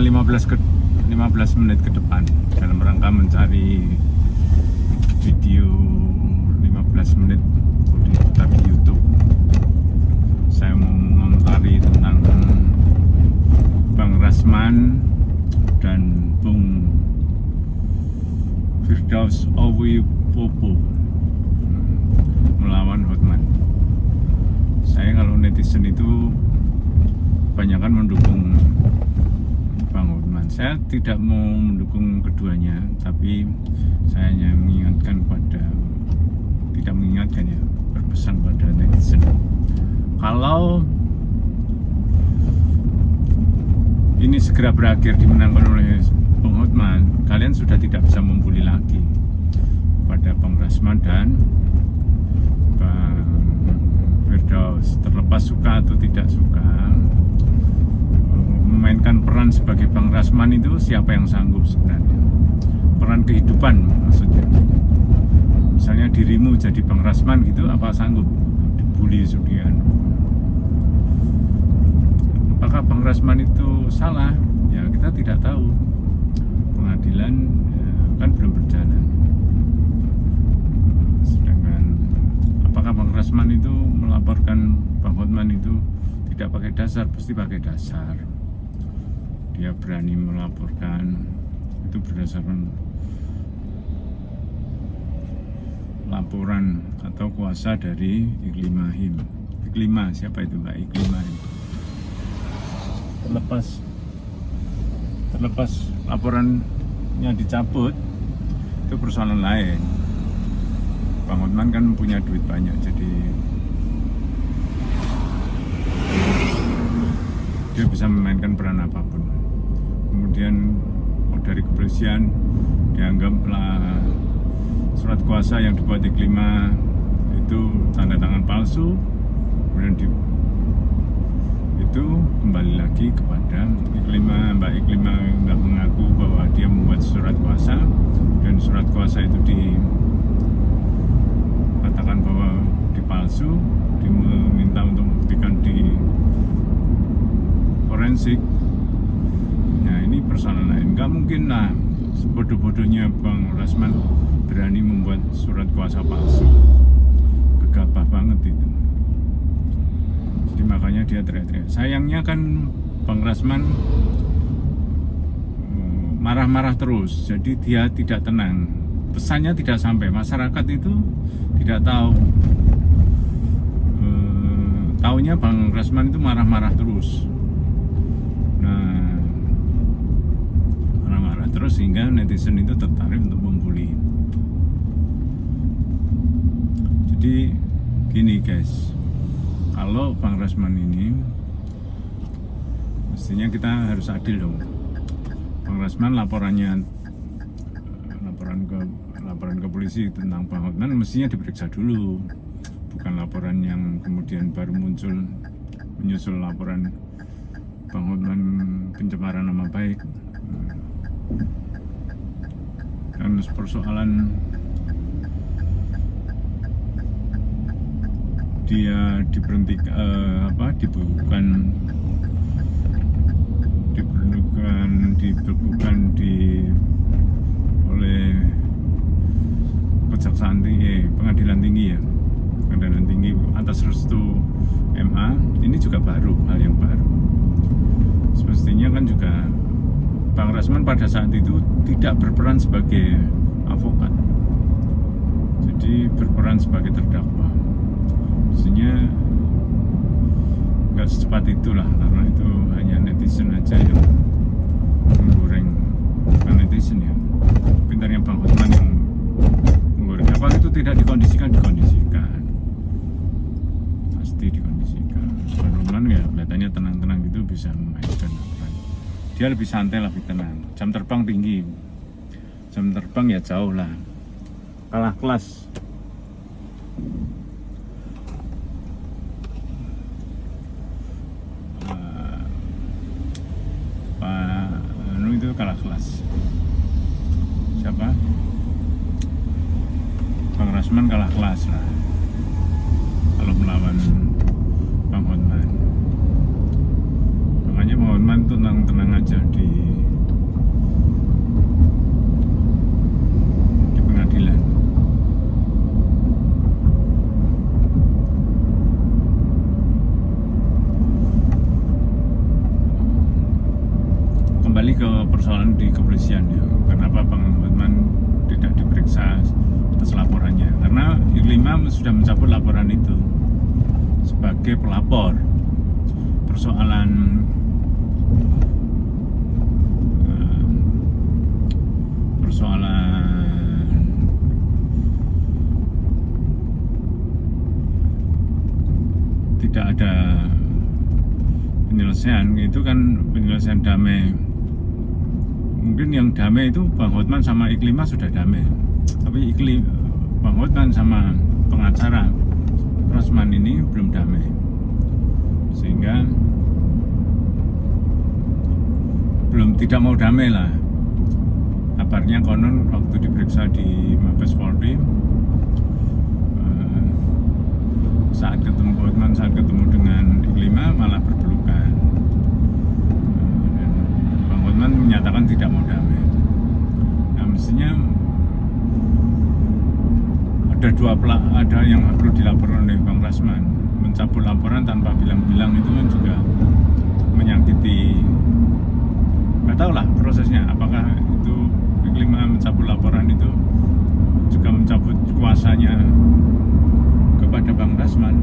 15 menit ke depan dalam rangka mencari video 15 menit diputar di YouTube. Saya mau mengomentari tentang Bang Rasman dan Bung Firdaus Owipopo melawan Hotman. Saya kalau netizen itu kebanyakan mendukung Bang Hotman. Saya tidak mau mendukung keduanya, tapi saya hanya tidak mengingatkan ya, berpesan pada netizen. Kalau ini segera berakhir dimenangkan oleh Bang Hotman, kalian sudah tidak bisa membuli lagi pada Bang Rasman dan Bang Firdaus. Terlepas suka atau tidak suka, memainkan peran sebagai Bang Rasman itu siapa yang sanggup sebenarnya? Peran kehidupan maksudnya. Misalnya dirimu jadi Bang Rasman gitu, apa sanggup dibully Sudian? Apakah Bang Rasman itu salah? Ya kita tidak tahu. Pengadilan kan belum berjalan. Sedangkan apakah Bang Rasman itu melaporkan Bang Hotman itu tidak pakai dasar? Pasti pakai dasar. Dia berani melaporkan itu berdasarkan laporan atau kuasa dari Iklima. Siapa itu Mbak Iklima? Terlepas laporannya dicabut, itu persoalan lain. Bang Hotman kan punya duit banyak, jadi dia bisa memainkan peran apapun. Kemudian dari kepolisian dianggaplah surat kuasa yang dibuat Iklima itu tanda tangan palsu. Kemudian itu kembali lagi kepada Iklima. Mbak Iklima nggak mengaku bahwa dia membuat surat kuasa, dan surat kuasa itu dikatakan bahwa dipalsu, diminta untuk membuktikan di forensik. Nah ini persoalan lain. Nggak mungkin lah sebodoh-bodohnya Bang Rasman berani membuat surat kuasa palsu. Gegabah banget itu. Jadi makanya dia teriak-teriak. Sayangnya kan Bang Rasman marah-marah terus, jadi dia tidak tenang. Pesannya tidak sampai, masyarakat itu tidak tahu. Taunya Bang Rasman itu marah-marah terus. Nah, marah-marah terus sehingga netizen itu tertarik untuk membuli. Jadi gini guys, kalau Bang Rasman ini mestinya kita harus adil dong. Bang Rasman laporan ke polisi tentang Bang Hotman mestinya diperiksa dulu, bukan laporan yang kemudian baru muncul menyusul laporan Bang Hotman pencemaran nama baik. Dan persoalan dia dibekukan oleh Kejaksaan Tinggi, Pengadilan Tinggi ya, Pengadilan Tinggi atas restu MA. Ini juga baru, hal yang baru. Semestinya kan juga Bang Rasman pada saat itu tidak berperan sebagai avokat, jadi berperan sebagai terdakwa. Mestinya nggak secepat itulah, karena itu hanya netizen aja yang menggoreng. Bukan netizen ya, pintarnya Bang Hotman yang menggoreng. Apa itu tidak dikondisikan pasti dikondisikan. Bang Hotman ya kelihatannya tenang-tenang gitu, bisa memainkan peran. Dia lebih santai, lebih tenang. Jam terbang tinggi, jam terbang ya jauh lah, kalah kelas. Itu kalah kelas. Siapa? Bang Rasman kalah kelas lah kalau melawan Bang Hotman. Makanya Bang Hotman itu tenang-tenang aja di pengadilan. Kembali ke persoalan di kepolisian ya, kenapa Bang Hotman tidak diperiksa atas laporannya? Karena I5 sudah mencabut laporan itu sebagai pelapor. Persoalan tidak ada penyelesaian itu kan penyelesaian damai. Mungkin yang damai itu Bang Hotman sama I5 sudah damai, tapi Bang Hotman sama pengacara Rosman ini belum damai, sehingga belum tidak mau damai lah. Kabarnya konon waktu diperiksa di Mabes Polri, saat ketemu Hotman, saat ketemu dengan I5 malah berpelukan. Dan Bang Hotman menyatakan tidak mau damai. Nah, mestinya ada yang perlu dilaporkan oleh Bang Rasman. Mencabut laporan tanpa bilang-bilang itu kan juga menyakiti. Nggak tahu lah prosesnya, apakah itu I5 mencabut laporan itu juga mencabut kuasanya kepada Bang Rasman.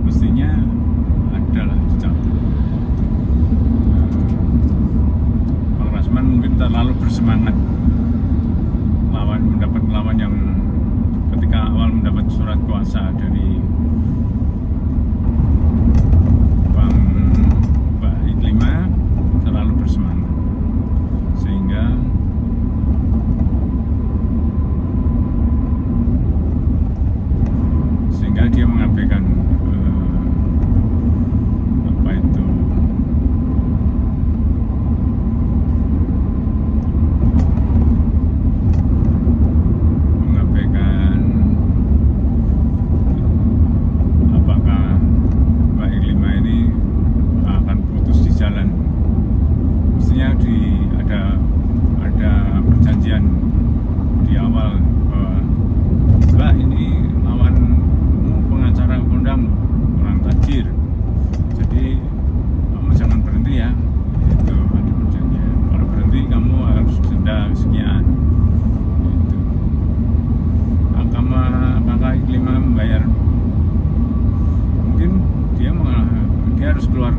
Mestinya adalah dicabut. Bang Rasman mungkin terlalu bersemangat mendapat lawan yang ketika awal mendapat surat kuasa dari Mbak I5 terlalu bersemangat, sehingga dia mengabaikan apakah Mbak I5 ini akan putus di jalan. Mestinya ada perjanjian di awal bahwa Mbak ini pengacara kondang orang tajir, jadi kamu jangan berhenti ya, itu ada perjanjian. Kalau berhenti kamu harus denda sekian itu. Apakah I5 membayar? Mungkin dia harus keluar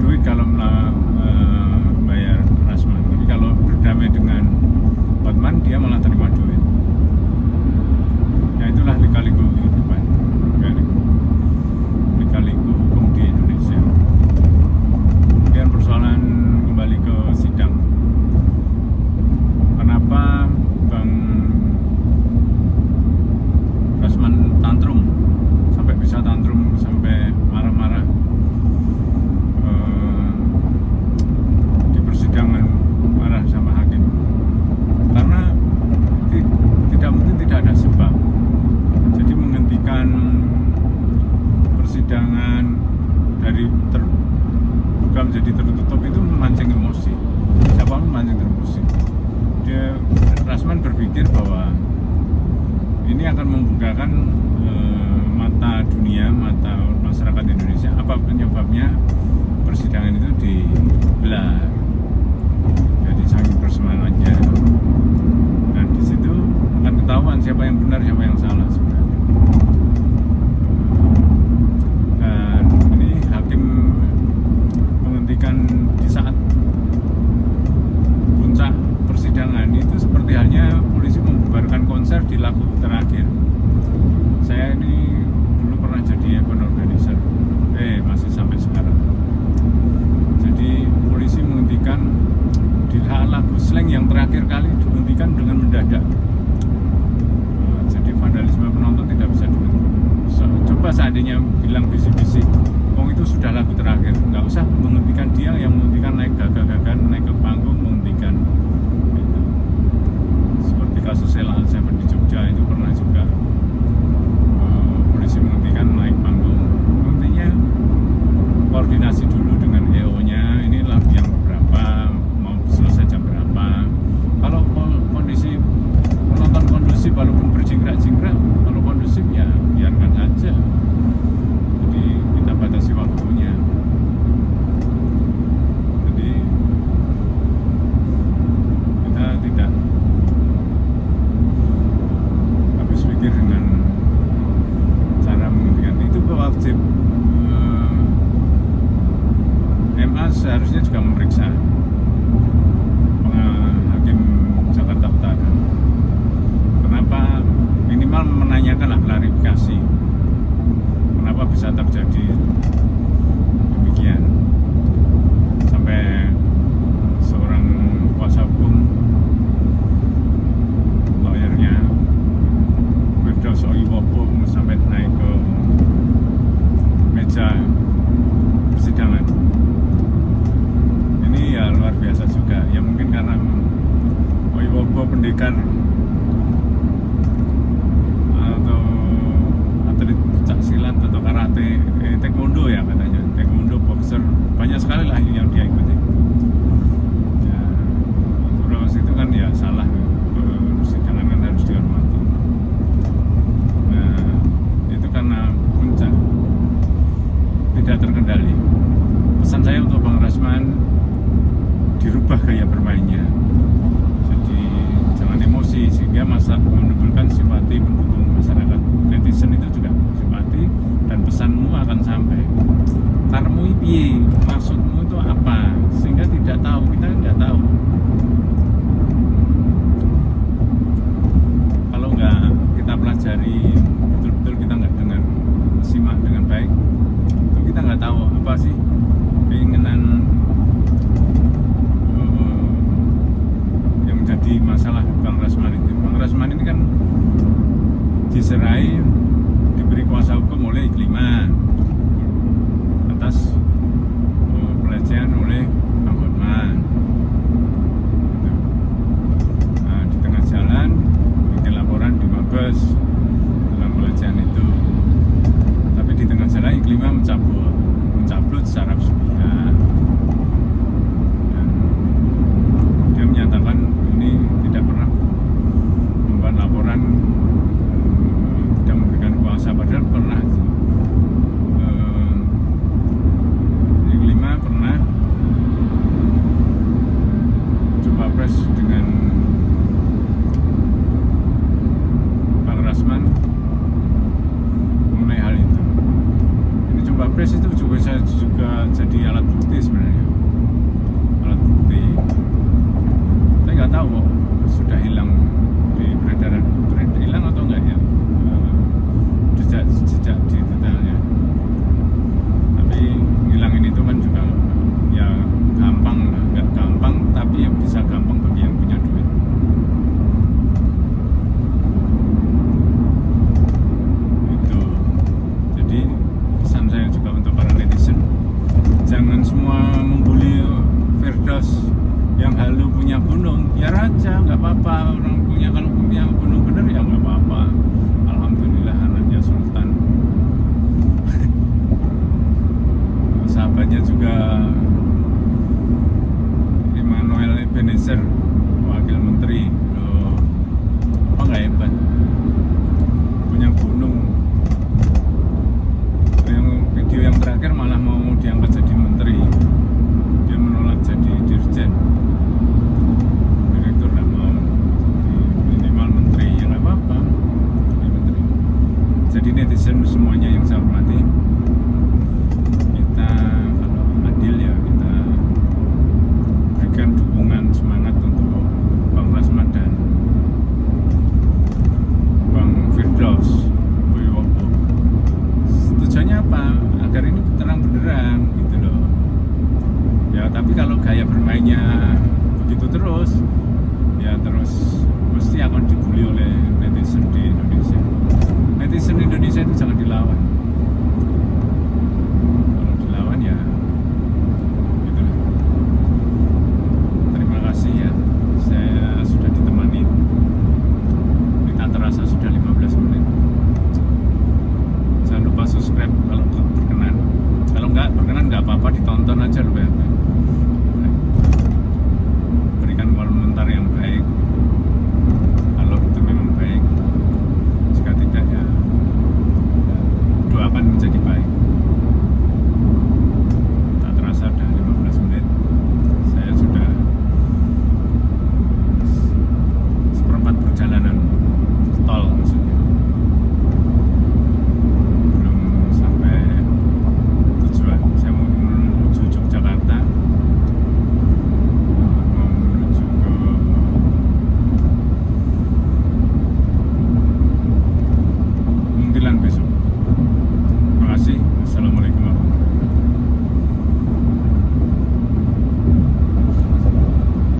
duit kalau bayar Rasman, tapi kalau berdamai dengan Hotman dia malah terima duit. Ya itulah lika-liku kehidupan, lika-liku hukum di Indonesia. Kemudian persoalan kembali ke sidang, kenapa Bang Rasman tantrum, sampai bisa tantrum, sampai marah-marah di persidangan, marah sama hakim? Karena tidak mungkin tidak ada sebab. Jadi menghentikan persidangan dari terbuka menjadi tertutup itu memancing emosi. Siapa memancing emosi? Rasman berpikir bahwa ini akan membukakan mata dunia, mata masyarakat Indonesia. Apa penyebabnya persidangan itu digelar? Jadi sangat bersemangatnya, dan di situ akan ketahuan siapa yang benar, siapa yang salah sebenarnya. Dan ini hakim menghentikan di saat puncak persidangan itu seperti halnya polisi membubarkan konser di lagu terakhir. Saya ini dulu pernah jadi event organizer, masih sampai sekarang. Jadi polisi menghentikan di lagu slang yang terakhir kali, dihentikan dengan mendadak. Jadi vandalisme penonton tidak bisa coba seandainya bilang bisik-bisik, itu sudah lagu terakhir, nggak usah menghentikan dia, yang menghentikan naik gagah-gagahan, naik ke panggung, menghentikan gitu. Seperti kasus Sheila On 7 di Jogja itu pernah juga polisi menghentikan naik panggung. apa sih keinginan yang jadi masalah Bang Rasman itu. Bang Rasman ini kan diserai, diberi kuasa hukum oleh Iklima atas pelecehan oleh Bang Hotman. Nah, di tengah jalan bikin laporan di Mabes tentang pelecehan itu, tapi di tengah jalan Iklima mencabut secara sepihak, dan dia menyatakan ini tidak pernah membuat laporan, tidak memberikan kuasa, padahal pernah. Iklima pernah jumpa pers dengan Bang Rasman mengenai hal itu. Ini jumpa pres itu juga jadi alat bukti sebenarnya, alat bukti. Saya nggak tahu kok sudah hilang di peredaran, hilang atau enggak ya jejak digitalnya. Tapi ngilangin itu kan juga ya gampang lah, nggak gampang tapi yang bisa gampang bagi yang punya duit. Itu jadi pesan saya juga untuk para netizen, jangan semua membuli Firdaus yang halu punya gunung. Ya raja nggak apa-apa, orang punya, kalau punya gunung bener ya nggak apa-apa. Alhamdulillah anaknya sultan. Sahabatnya juga Immanuel Ebenezer, wakil menteri. Apa nggak hebat, punya gunung. Yang video yang terakhir malah mau diangkat jadi menteri, dia menolak jadi dirjen, direktur nggak mau, jadi minimal menteri. Ya nggak apa-apa jadi menteri. Jadi netizen semuanya yang saya hormati,